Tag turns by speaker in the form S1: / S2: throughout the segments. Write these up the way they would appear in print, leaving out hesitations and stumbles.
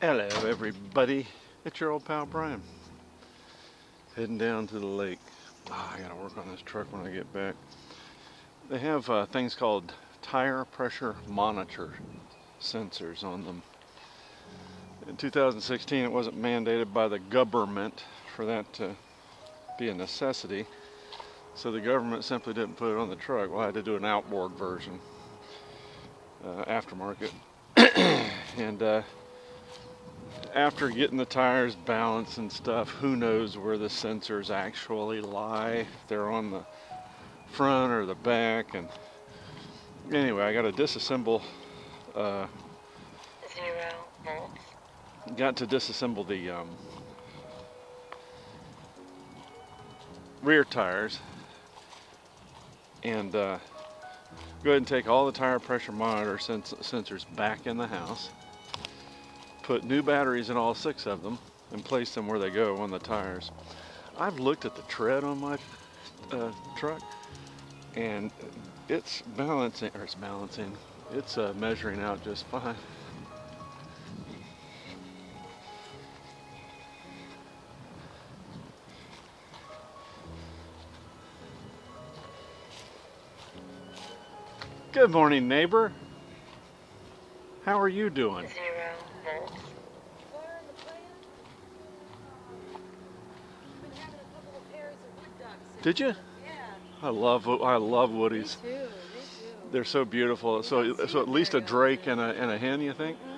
S1: Hello everybody, it's your old pal Brian. Heading down to the lake. I gotta work on this truck when I get back. They have things called tire pressure monitor sensors on them. In 2016 it wasn't mandated by the government for that to be a necessity, so the government simply didn't put it on the truck. Well, I had to do an outboard version, aftermarket. And after getting the tires balanced and stuff, who knows where the sensors actually lie, if they're on the front or the back. And anyway, I got to disassemble the rear tires and go ahead and take all the tire pressure monitor sensors back in the house, put new batteries in all 6 of them, and place them where they go on the tires. I've looked at the tread on my truck, and it's measuring out just fine. Good morning, neighbor. How are you doing?
S2: 0 volts.
S1: Did you?
S2: Yeah.
S1: I love woodies.
S2: Me too. Me too.
S1: They're so beautiful. So at least a drake and a hen, you think?
S2: Mm-hmm.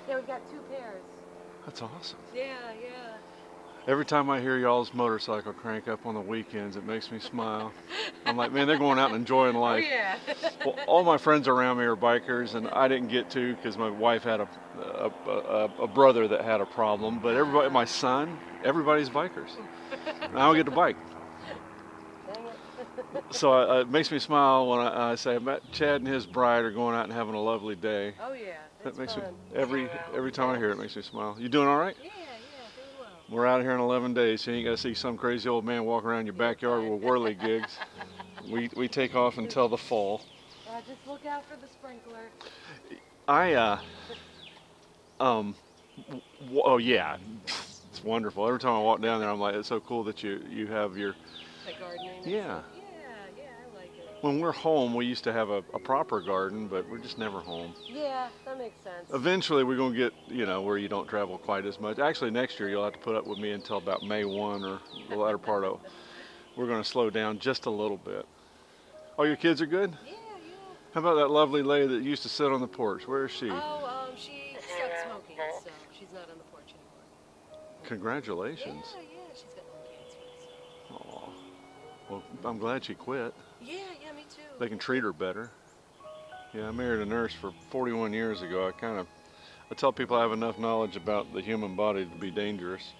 S2: Yeah, we've got 2 pairs.
S1: That's awesome.
S2: Yeah.
S1: Every time I hear y'all's motorcycle crank up on the weekends, it makes me smile. I'm like, man, they're going out and enjoying life.
S2: Oh yeah.
S1: Well, all my friends around me are bikers, and I didn't get to because my wife had a brother that had a problem. But everybody, my son, everybody's bikers. And I don't get to bike.
S2: Dang it.
S1: So it makes me smile when I say Chad and his bride are going out and having a lovely day.
S2: Oh yeah.
S1: That makes
S2: fun.
S1: me every time I hear it, it makes me smile. You doing all right?
S2: Yeah, doing well.
S1: We're out here in 11 days, so you ain't got to see some crazy old man walking around your backyard with whirly gigs. We take off until the fall.
S2: Just look out for the sprinkler.
S1: Oh yeah, it's wonderful. Every time I walk down there, I'm like, it's so cool that you have your.
S2: Like gardening.
S1: Yeah.
S2: Yeah, I like it.
S1: When we're home, we used to have a proper garden, but we're just never home.
S2: Yeah, that makes sense.
S1: Eventually, we're going to get, where you don't travel quite as much. Actually, next year, you'll have to put up with me until about May 1 or the latter part of. We're going to slow down just a little bit. All your kids are good?
S2: Yeah.
S1: How about that lovely lady that used to sit on the porch? Where is she?
S2: Oh, she stopped smoking, so she's not on the porch anymore.
S1: Congratulations.
S2: Yeah, she's got lung cancer. So.
S1: Aw. Well, I'm glad she quit.
S2: Yeah, me too.
S1: They can treat her better. Yeah, I married a nurse for 41 years ago. I tell people I have enough knowledge about the human body to be dangerous.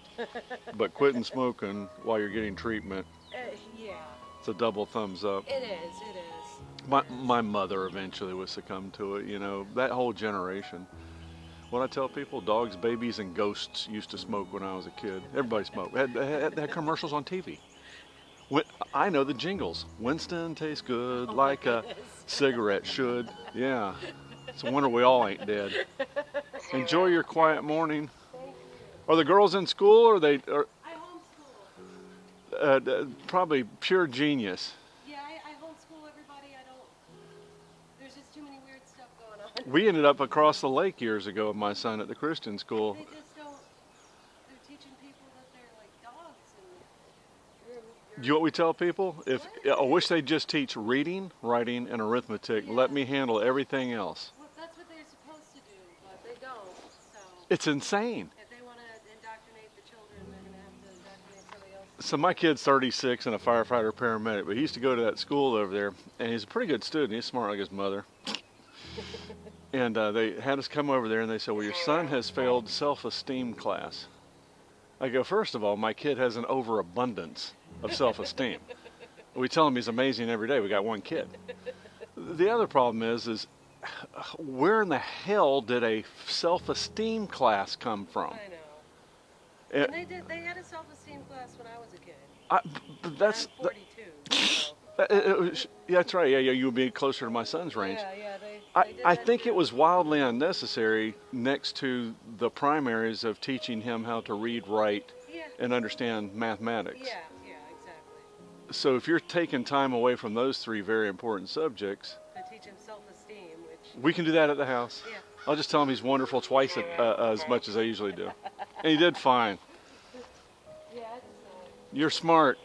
S1: But quitting smoking while you're getting treatment,
S2: Yeah.
S1: it's a double thumbs up.
S2: It is.
S1: My mother eventually would succumb to it, that whole generation. What I tell people, dogs, babies, and ghosts used to smoke when I was a kid. Everybody smoked. They had commercials on TV. I know the jingles. Winston tastes good like a cigarette should. Yeah. It's a wonder we all ain't dead. Enjoy your quiet morning. Are the girls in school or
S2: I homeschool.
S1: Probably pure genius?
S2: Yeah, I homeschool everybody. There's just too many weird stuff going on.
S1: We ended up across the lake years ago with my son at the Christian school.
S2: They just don't, they're teaching people that they're like dogs and
S1: You know what we tell people? I wish they'd just teach reading, writing, and arithmetic.
S2: Yeah.
S1: Let me handle everything else.
S2: Well, that's what they're supposed to do, but they don't. So
S1: It's insane.
S2: if they want to indoctrinate the children, they're going to have to indoctrinate somebody else.
S1: So my kid's 36 and a firefighter paramedic, but he used to go to that school over there, and he's a pretty good student. He's smart like his mother. And they had us come over there, and they said, well, your son has failed self-esteem class. I go, first of all, my kid has an overabundance of self-esteem. We tell him he's amazing every day. We got one kid. The other problem is where in the hell did a self-esteem class come from?
S2: I know. And they had a self-esteem class when I was a kid.
S1: That's
S2: I'm 42. So.
S1: yeah, that's right. Yeah, you would be closer to my son's range.
S2: Yeah. They did
S1: I
S2: that
S1: think
S2: too.
S1: it was wildly unnecessary next to the primaries of teaching him how to read, write,
S2: Yeah.
S1: and understand mathematics.
S2: Yeah, exactly.
S1: So if you're taking time away from those three very important subjects,
S2: To teach him self-esteem, which,
S1: we can do that at the house.
S2: yeah.
S1: I'll just tell him he's wonderful twice as much as I usually do. And he did fine.
S2: Yeah,
S1: You're smart.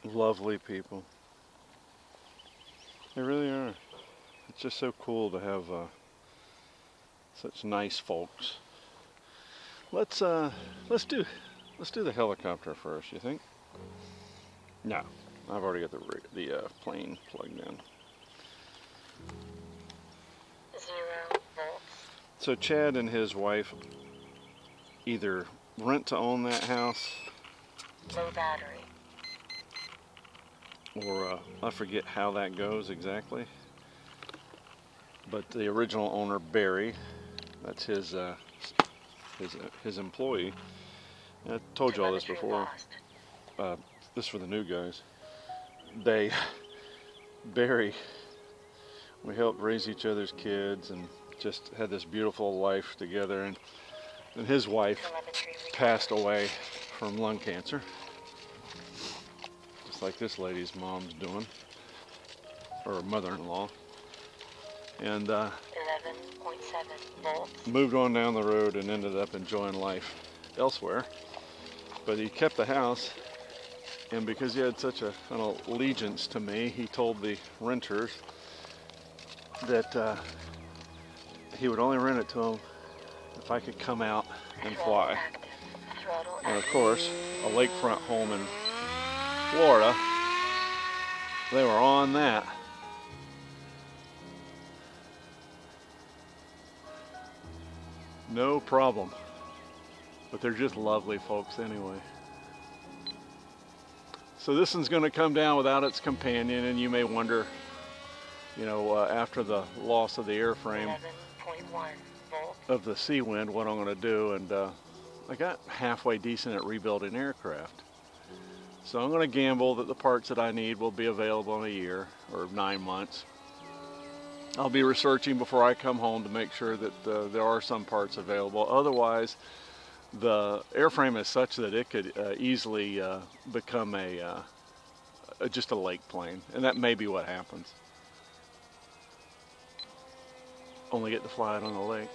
S1: Lovely people. They really are. It's just so cool to have such nice folks. Let's do the helicopter first. You think? No, I've already got the plane plugged in.
S3: 0 volts.
S1: So Chad and his wife either rent to own that house,
S3: Low battery.
S1: or I forget how that goes exactly. But the original owner, Barry, that's his employee. I told you all this
S3: Telemetry
S1: before.
S3: lost.
S1: This for the new guys. Barry, we helped raise each other's kids and just had this beautiful life together. And his wife
S3: Telemetry
S1: passed away from lung cancer, just like this lady's mom's doing, or mother-in-law. And
S3: 11.7 volts.
S1: moved on down the road and ended up enjoying life elsewhere. But he kept the house, and because he had such an allegiance to me, he told the renters that he would only rent it to them if I could come out and fly.
S3: Active. Throttle
S1: And of
S3: active.
S1: course, a lakefront home in Florida, they were on that. No problem. But they're just lovely folks anyway. So this one's going to come down without its companion, and you may wonder, after the loss of the airframe
S3: 11.1 volts.
S1: of the Seawind, what I'm going to do. And I got halfway decent at rebuilding aircraft. So I'm going to gamble that the parts that I need will be available in a year or 9 months. I'll be researching before I come home to make sure that there are some parts available. Otherwise, the airframe is such that it could easily become just a lake plane, and that may be what happens. Only get to fly it on the lake.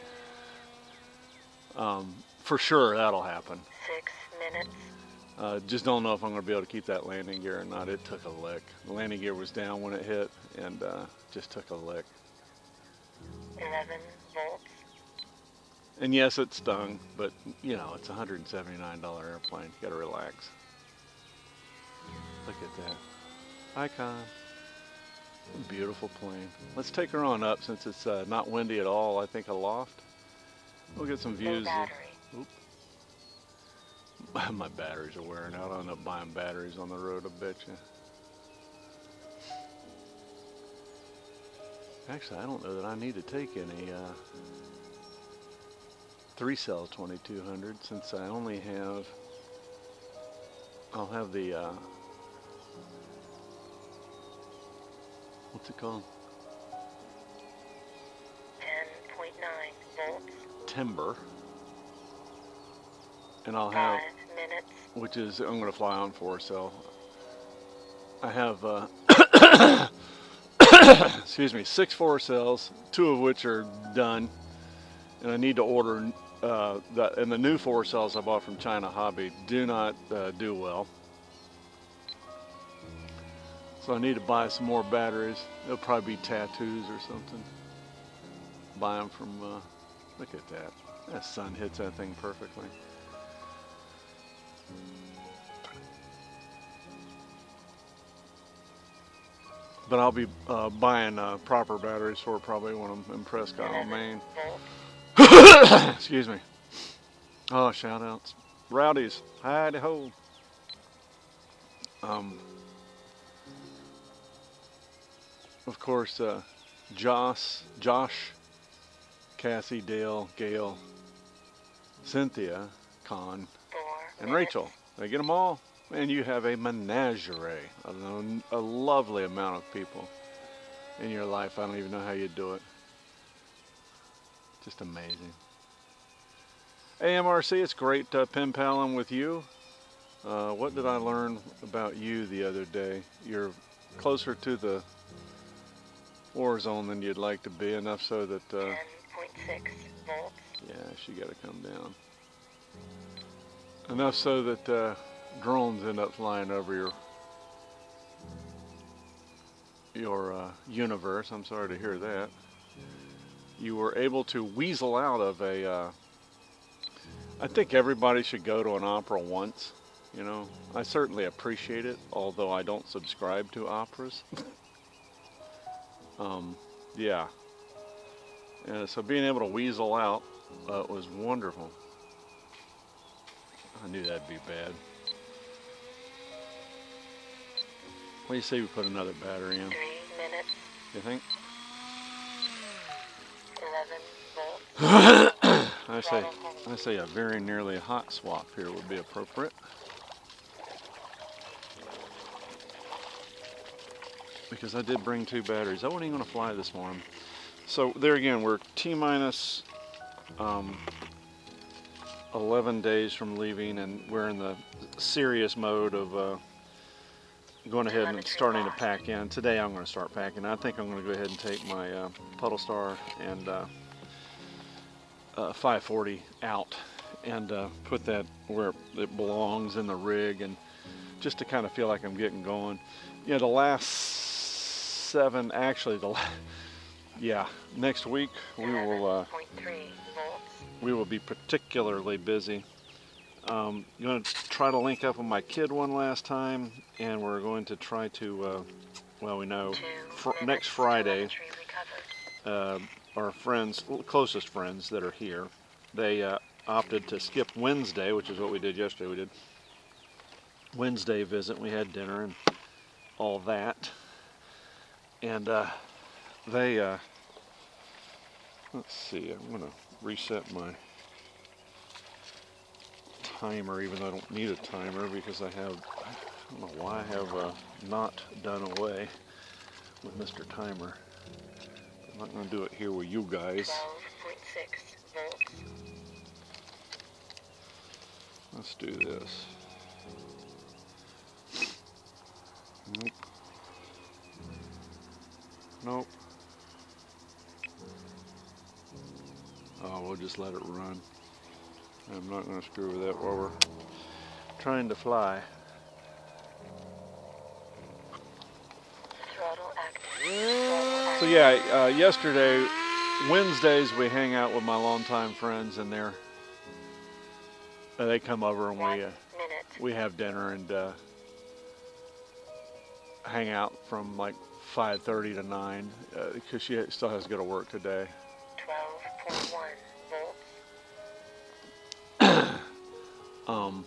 S1: For sure, that'll happen.
S3: 6 minutes.
S1: Just don't know if I'm going to be able to keep that landing gear or not. It took a lick. The landing gear was down when it hit, and just took a lick.
S3: 11 volts.
S1: And yes, it stung, but it's a $179 airplane. You gotta relax. Look at that. Icon. Beautiful plane. Let's take her on up since it's not windy at all, I think aloft. We'll get some
S3: Low
S1: views.
S3: battery.
S1: My batteries are wearing out. I'll end up buying batteries on the road, I bet you. Actually, I don't know that I need to take any 3-cell 2200 since I only have, I'll have the, what's it called?
S3: 10.9 volts.
S1: Timber. And I'll have,
S3: 5 minutes.
S1: which is, I'm going to fly on 4-cell. I have, excuse me, 6 4 cells, 2 of which are done, and I need to order and the new 4 cells I bought from China Hobby do not do well. So I need to buy some more batteries. They'll probably be tattoos or something. Buy them from, look at that. That sun hits that thing perfectly. But I'll be buying proper batteries for probably when I'm in Prescott, Maine. Excuse me. Oh, shout outs. Rowdies. Hidey ho. Of course, Josh, Cassie, Dale, Gail, Cynthia, Con, and Rachel. Did I get them all? And you have a menagerie, a lovely amount of people in your life. I don't even know how you do it. Just amazing. AMRC, it's great pen paling with you. What did I learn about you the other day? You're closer to the war zone than you'd like to be, enough so that
S3: 10.6 volts.
S1: yeah, she got to come down. Enough so that drones end up flying over your universe. I'm sorry to hear that. You were able to weasel out of a I think everybody should go to an opera once. You know, I certainly appreciate it, although I don't subscribe to operas. Yeah. So being able to weasel out was wonderful. I knew that'd be bad. What do you say we put another battery in?
S3: 3 minutes.
S1: You think?
S3: 11 volts.
S1: I say a very nearly hot swap here would be appropriate. Because I did bring 2 batteries. I wasn't even going to fly this morning. So there again, we're T-minus 11 days from leaving, and we're in the serious mode of going ahead and starting to pack in. Today I'm going to start packing. I think I'm going to go ahead and take my Puddle Star and 540 out and put that where it belongs in the rig, and just to kind of feel like I'm getting going. Yeah, the last 7, actually next week we will be particularly busy. I'm going to try to link up with my kid one last time, and we're going to try to well, we know next Friday our friends, closest friends that are here, they opted to skip Wednesday, which is what we did yesterday. We did Wednesday visit. We had dinner and all that, and they let's see, I'm going to reset my timer, even though I don't need a timer, because I don't know why I have not done away with Mr. Timer. I'm not going to do it here with you guys.
S3: 12.6 volts.
S1: Let's do this. Nope. Nope. Oh, we'll just let it run. I'm not going to screw with that while we're trying to fly.
S3: Throttle active.
S1: So yeah, yesterday, Wednesdays, we hang out with my longtime friends, and they come over and
S3: 1 minute.
S1: we have dinner and hang out from like 5:30 to 9 because she still has to go to work today.
S3: 12.1 volts.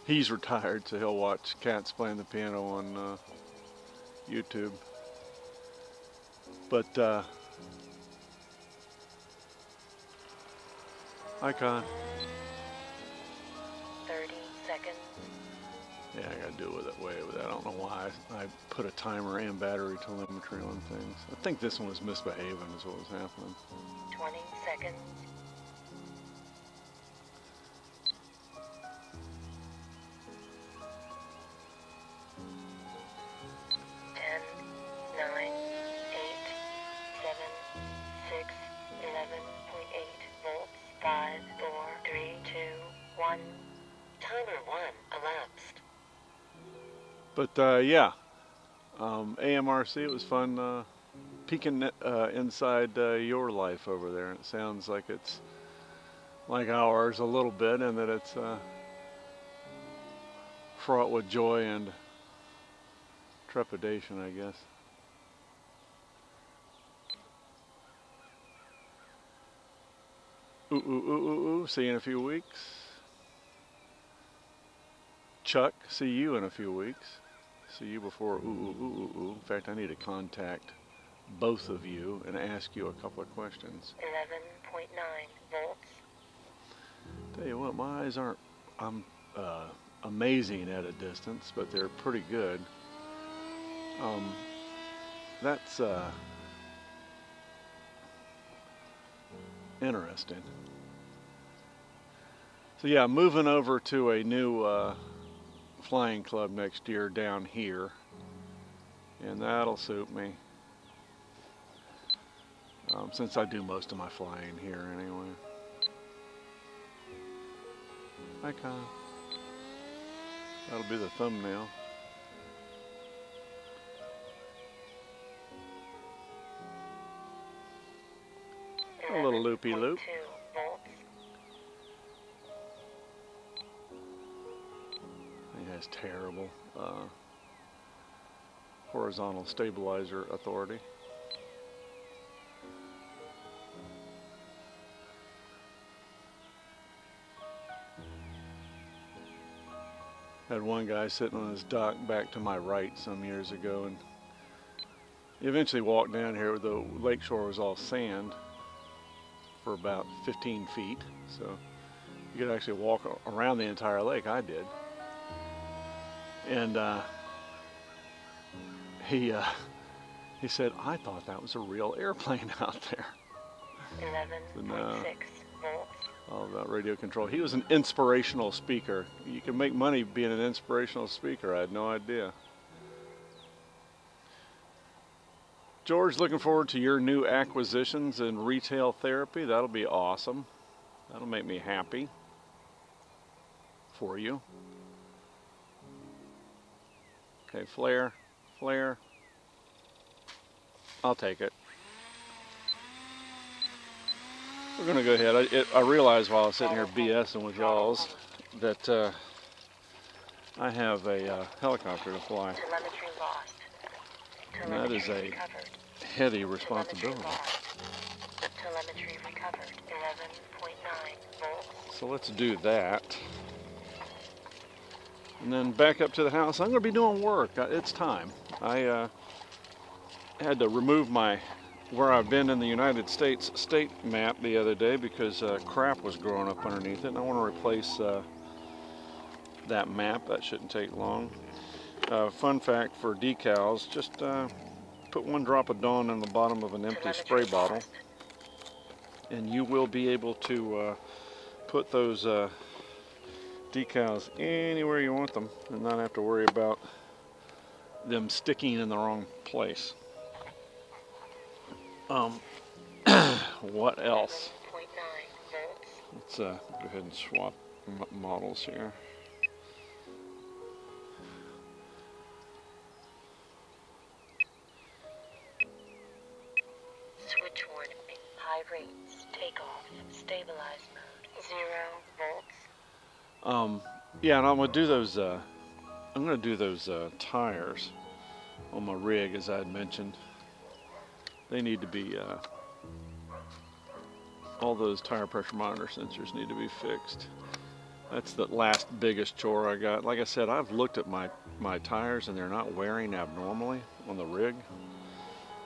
S1: He's retired, so he'll watch cats playing the piano on YouTube. But icon.
S3: 30 seconds.
S1: Yeah, I gotta do it away with that. I don't know why I put a timer and battery telemetry on things. I think this one was misbehaving is what was happening.
S3: 20 seconds. 10, 9, 8,
S1: But yeah, AMRC, it was fun peeking inside your life over there. It sounds like it's like ours a little bit, and that it's fraught with joy and trepidation, I guess. Ooh, ooh, ooh, ooh, ooh. See you in a few weeks. Chuck, see you in a few weeks. See you before ooh, ooh, ooh, ooh, ooh. In fact, I need to contact both of you and ask you a couple of questions.
S3: 11.9 volts.
S1: Tell you what, my eyes aren't amazing at a distance, but they're pretty good. That's interesting. So yeah, moving over to a new flying club next year down here, and that'll suit me, since I do most of my flying here anyway. Hi, Kyle. That'll be the thumbnail. A little loopy loop.
S3: 2 volts.
S1: He has terrible horizontal stabilizer authority. Had one guy sitting on his dock back to my right some years ago, and he eventually walked down here. The lakeshore was all sand for about 15 feet, so you could actually walk around the entire lake. I did. And he said, I thought that was a real airplane out there.
S3: 11.6 volts.
S1: All about radio control. He was an inspirational speaker. You can make money being an inspirational speaker. I had no idea. George, looking forward to your new acquisitions in retail therapy. That'll be awesome. That'll make me happy for you. Okay, flare, flare. I'll take it. We're going to go ahead. I realized while I was sitting here BSing with y'alls that I have a helicopter to fly.
S3: Telemetry lost.
S1: And that is a
S3: recovered.
S1: heavy responsibility.
S3: Telemetry recovered. 11.9 volts.
S1: So let's do that. And then back up to the house. I'm going to be doing work. It's time. I had to remove my where I've been in the United States state map the other day because crap was growing up underneath it, and I want to replace that map. That shouldn't take long. Fun fact for decals, just put 1 drop of Dawn in the bottom of an empty spray bottle, and you will be able to put those decals anywhere you want them and not have to worry about them sticking in the wrong place. What else?
S3: 11.9 volts.
S1: Let's go ahead and swap models here.
S3: Switch warning. High rates. Takeoff. Stabilize mode. 0 volts.
S1: Yeah, and I'm gonna do those. I'm gonna do those tires on my rig, as I had mentioned. They need to be. All those tire pressure monitor sensors need to be fixed. That's the last biggest chore I got. Like I said, I've looked at my tires and they're not wearing abnormally on the rig.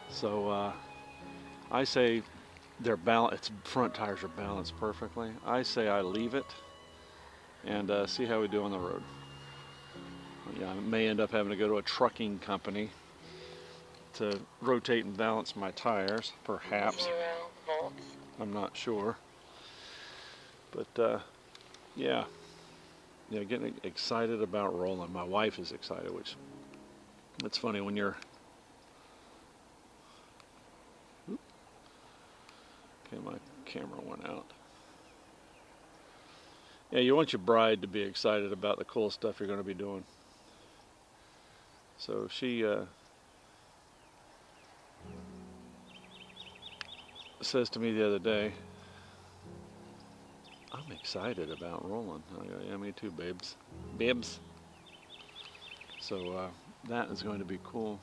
S1: So I say they're its front tires are balanced perfectly. I say I leave it and see how we do on the road. Yeah, I may end up having to go to a trucking company to rotate and balance my tires, perhaps.
S3: 0 volts.
S1: I'm not sure. But yeah, getting excited about rolling. My wife is excited, which it's funny when you're. Okay, my camera went out. Yeah, you want your bride to be excited about the cool stuff you're going to be doing. So she says to me the other day, I'm excited about rolling. I go, yeah, me too, babes. Bibs. So that is going to be cool.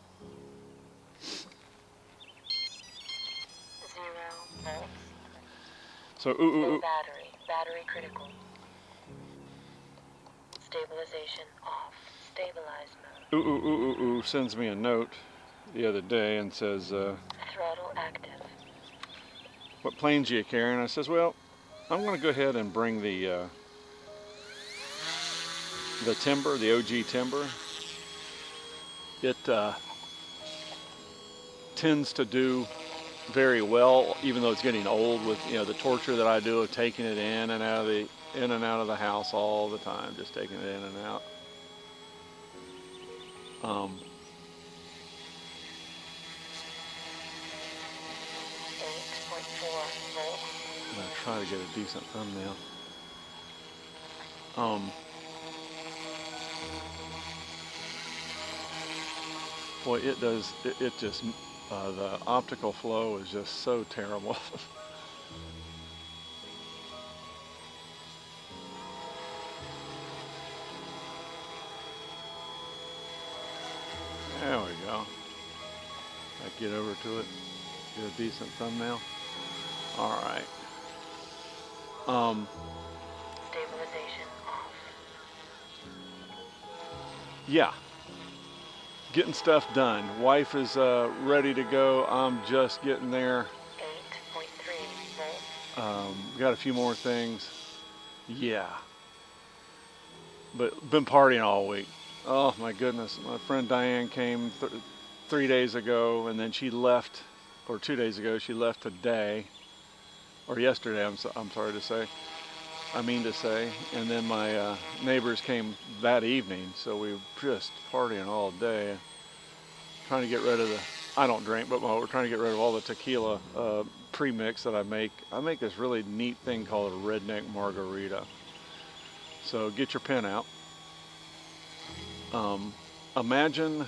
S3: 0 volts.
S1: So,
S3: Low battery. Battery critical. Stabilization off. Stabilize mode.
S1: sends me a note the other day and says,
S3: Throttle active.
S1: what planes do you carry? And I says, well, I'm going to go ahead and bring the timber, the OG timber. It tends to do very well, even though it's getting old, with the torture that I do of taking it in and out of the house all the time, just taking it in and out.
S3: 8.4 volts.
S1: I'm gonna try to get a decent thumbnail. Boy, it does. It just the optical flow is just so terrible. There we go. I get over to it, get a decent thumbnail. All right.
S3: Stabilization off.
S1: Yeah. Getting stuff done. Wife is ready to go. I'm just getting there.
S3: 8.3 volts.
S1: Got a few more things. Yeah. But been partying all week. Oh my goodness. My friend Diane came 3 days ago, and then she left, or 2 days ago. She left today, or yesterday. I'm sorry to say. I mean to say. And then my neighbors came that evening, so we were just partying all day. Trying to get rid of the, I don't drink, but we're trying to get rid of all the tequila pre-mix that I make. I make this really neat thing called a redneck margarita. So get your pen out. Imagine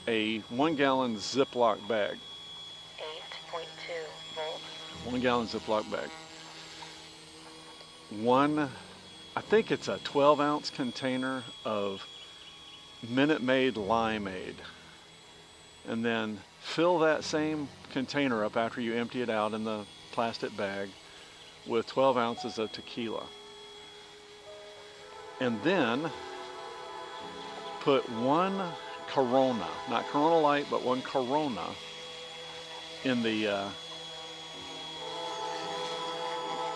S1: a 1 gallon Ziploc bag.
S3: 8.2 volts.
S1: 1 gallon Ziploc bag. I think it's a 12-ounce container of Minute Maid limeade. And then fill that same container up after you empty it out in the plastic bag with 12 ounces of tequila. And then put 1 Corona, not Corona Light, but 1 Corona in the,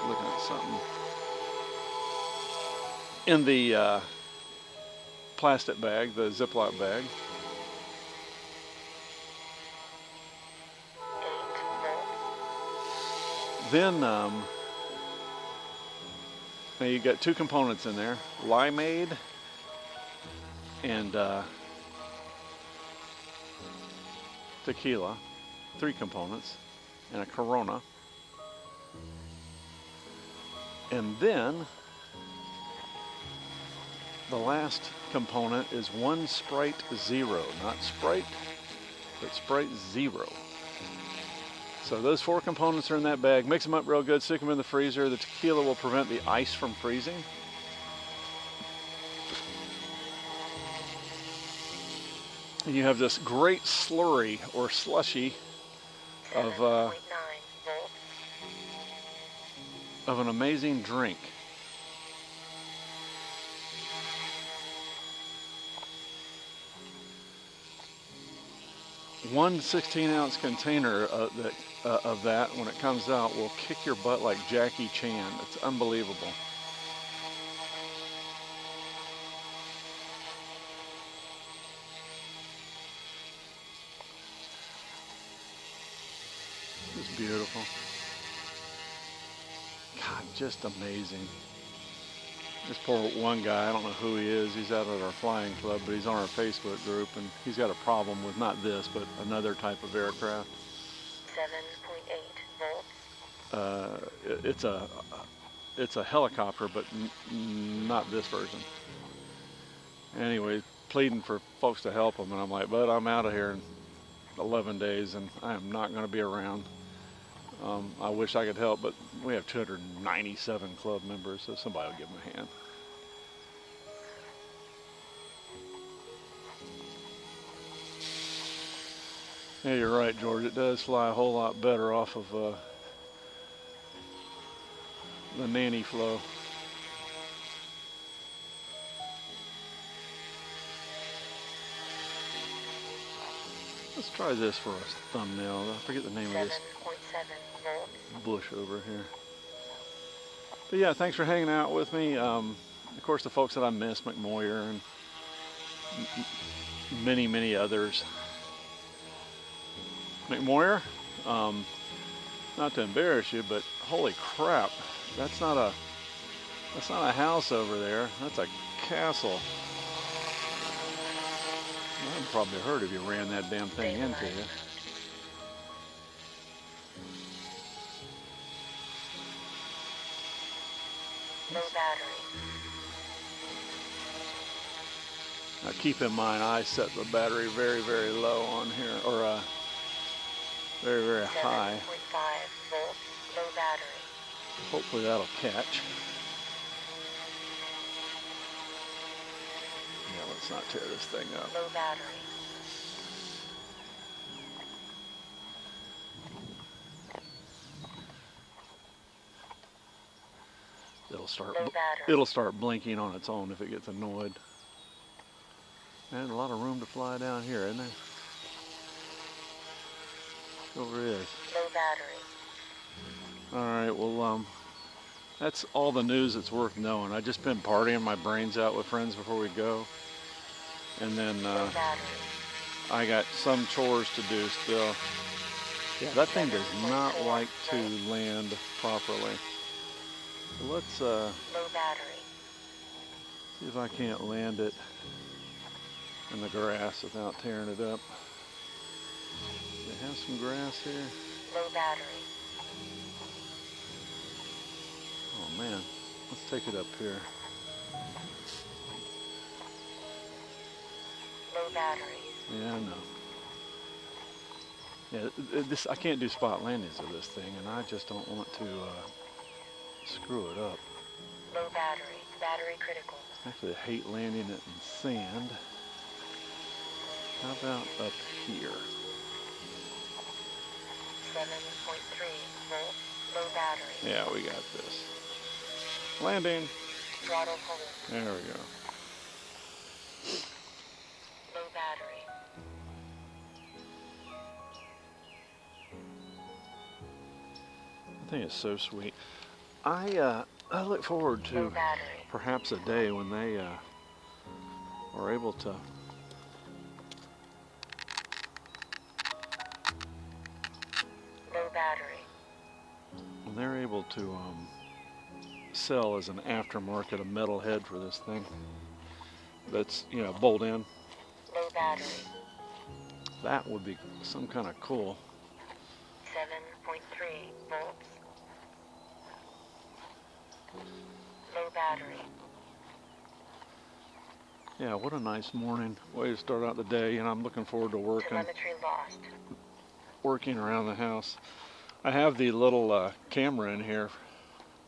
S1: looking at something, in the plastic bag, the Ziploc bag.
S3: 8 volts.
S1: Then, now you got 2 components in there, limeade and tequila, 3 components, and a Corona. And then the last component is 1 Sprite Zero, not Sprite, but Sprite Zero. So those 4 components are in that bag. Mix them up real good, stick them in the freezer. The tequila will prevent the ice from freezing. And you have this great slurry or slushy of
S3: 7.9 volts.
S1: of an amazing drink. One 16-ounce container of that, when it comes out, will kick your butt like Jackie Chan. It's unbelievable. It's beautiful. God, just amazing. This poor one guy, I don't know who he is. He's out at our flying club, but he's on our Facebook group, and he's got a problem with not this, but another type of aircraft.
S3: 7.8 volts.
S1: It's a helicopter, but not this version. Anyway, pleading for folks to help him, and I'm like, but I'm out of here in 11 days, and I am not going to be around. I wish I could help, but we have 297 club members, so somebody will give him a hand. Yeah, you're right, George. It does fly a whole lot better off of the nanny flow. Let's try this for a thumbnail. I forget the name of this
S3: 7.7 volts.
S1: bush over here. But yeah, thanks for hanging out with me. Of course, the folks that I missed, McMoyer and many, many others. McMoyer, not to embarrass you, but holy crap, that's not a house over there. That's a castle. I'd probably hurt if you ran that damn thing into you.
S3: Low battery.
S1: Now keep in mind, I set the battery very, very low on here, or very, very high.
S3: 7.5 volts. Low battery.
S1: Hopefully that'll catch. Yeah, let's not tear this thing up.
S3: Low battery.
S1: It'll start blinking on its own if it gets annoyed. And a lot of room to fly down here, isn't there? Over is.
S3: Low battery.
S1: All right, well, that's all the news that's worth knowing. I just been partying my brains out with friends before we go, and then
S3: Low battery.
S1: I got some chores to do still. Yeah, that thing does not like to land properly. So let's
S3: Low battery.
S1: see if I can't land it in the grass without tearing it up. Do they have some grass here?
S3: Low battery.
S1: Oh man, let's take it up here.
S3: Low battery.
S1: Yeah, I know. Yeah, this I can't do spot landings of this thing, and I just don't want to screw it up.
S3: Low battery. Battery critical.
S1: Actually, I hate landing it in sand. How about up here?
S3: 7.3 volts. Low battery.
S1: Yeah, we got this. Landing.
S3: Throttle hold.
S1: There we go.
S3: Low battery.
S1: I think it's so sweet. I look forward
S3: Low
S1: to
S3: battery.
S1: perhaps a day when they are able to
S3: Low battery.
S1: when they're able to sell as an aftermarket a metal head for this thing that's, you know, bolt in.
S3: Low battery.
S1: That would be some kind of cool.
S3: 7.3 volts. Low battery.
S1: Yeah, what a nice morning way to start out the day, and I'm looking forward to
S3: Telemetry lost.
S1: working around the house. I have the little camera in here,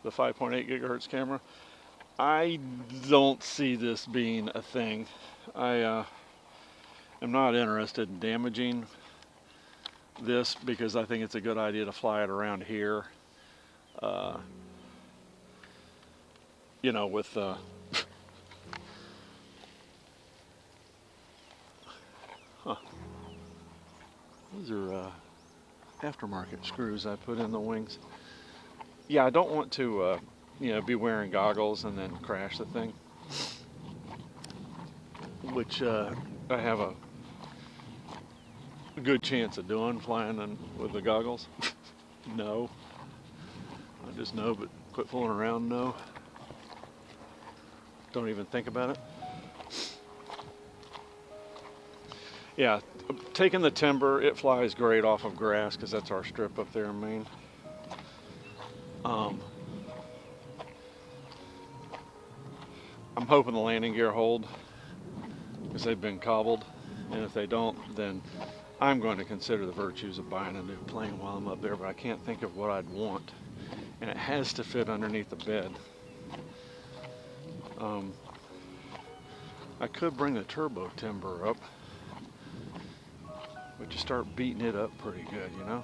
S1: the 5.8 gigahertz camera. I don't see this being a thing. I am not interested in damaging this because I think it's a good idea to fly it around here. You know, with those are aftermarket screws I put in the wings. Yeah, I don't want to, you know, be wearing goggles and then crash the thing, which I have a good chance of doing, flying with the goggles. No, I just know, but quit fooling around. No, don't even think about it. Yeah, taking the timber, it flies great off of grass because that's our strip up there in Maine. I'm hoping the landing gear hold. because they've been cobbled, and if they don't, then I'm going to consider the virtues of buying a new plane while I'm up there, but I can't think of what I'd want, and it has to fit underneath the bed. I could bring the turbo timber up, but you start beating it up pretty good, you know?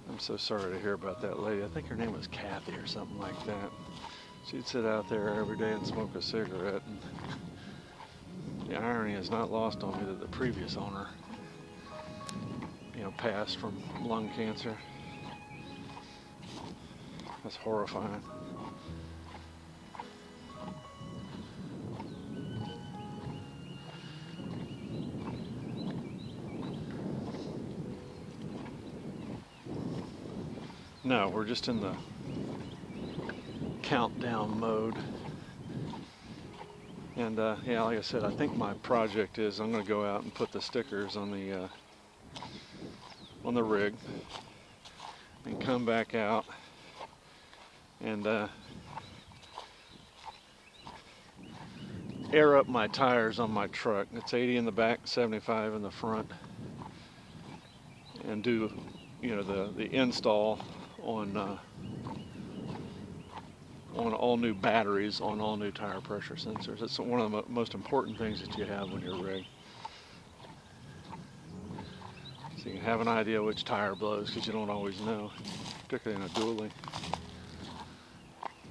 S1: I'm so sorry to hear about that lady. I think her name was Kathy or something like that. She'd sit out there every day and smoke a cigarette. And the irony is not lost on me that the previous owner, passed from lung cancer. That's horrifying. No, we're just in the countdown mode. And yeah, like I said, I think my project is I'm going to go out and put the stickers on the rig and come back out and air up my tires on my truck. It's 80 in the back, 75 in the front, and do the install on all new batteries on all new tire pressure sensors. It's one of the most important things that you have when you're rigged. So you can have an idea which tire blows, because you don't always know, particularly in a dually.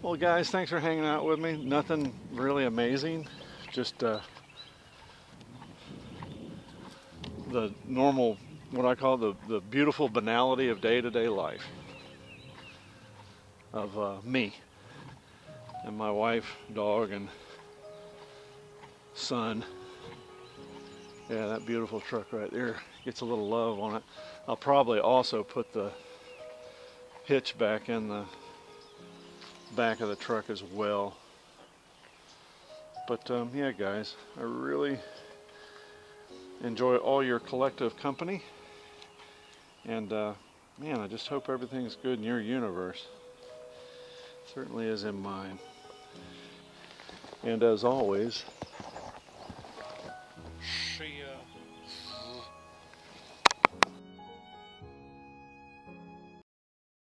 S1: Well guys, thanks for hanging out with me. Nothing really amazing, just the normal, what I call the beautiful banality of day-to-day life of me and my wife, dog, and son. Yeah, that beautiful truck right there gets a little love on it. I'll probably also put the hitch back in the back of the truck as well. But yeah guys, I really enjoy all your collective company, and man, I just hope everything's good in your universe. Certainly is in mine. And as always,